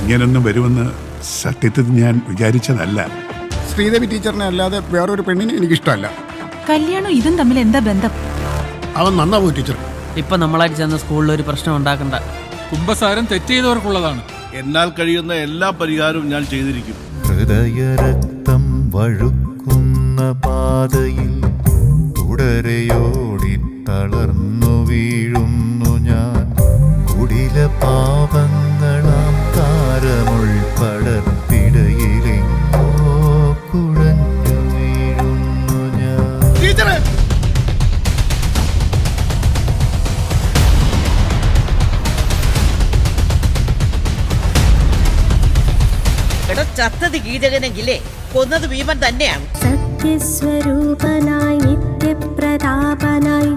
ഇങ്ങനൊന്നും വരുമെന്ന് സത്യത്തിൽ ഞാൻ വിചാരിച്ചതല്ല. ശ്രീദേവി ടീച്ചറിനെ അല്ലാതെ വേറൊരു പെണ്ണിനെ എനിക്കിഷ്ടമല്ല. കല്യാണം ഇതും തമ്മിൽ എന്താ ബന്ധം? അവൻ നന്നാവൂ ടീച്ചർ. ഇപ്പൊ നമ്മളായിട്ട് ചെന്ന സ്കൂളിൽ ഒരു പ്രശ്നം ഉണ്ടാക്കണ്ട. കുംഭസാരം തെറ്റ് ചെയ്തവർക്കുള്ളതാണ്. എന്നാൽ കഴിയുന്ന എല്ലാ പരിഹാരവും ഞാൻ ചെയ്തിരിക്കും. ഹൃദയരക്തം വഴുക്കുന്ന പാതയിൽ തുടരയോടി തളർന്നു വീഴുന്നു ഞാൻ. കുടില പാപങ്ങളാം താരമുൾപ്പടർപ്പിടയിലെങ്ങോ കുഴഞ്ഞു വീഴുന്നു ഞാൻ. ചത്തത് കീചകനെങ്കിലേ കൊന്നത് ഭീമൻ തന്നെയാണ്. സത്യസ്വരൂപനായി നിത്യപ്രതാപനായി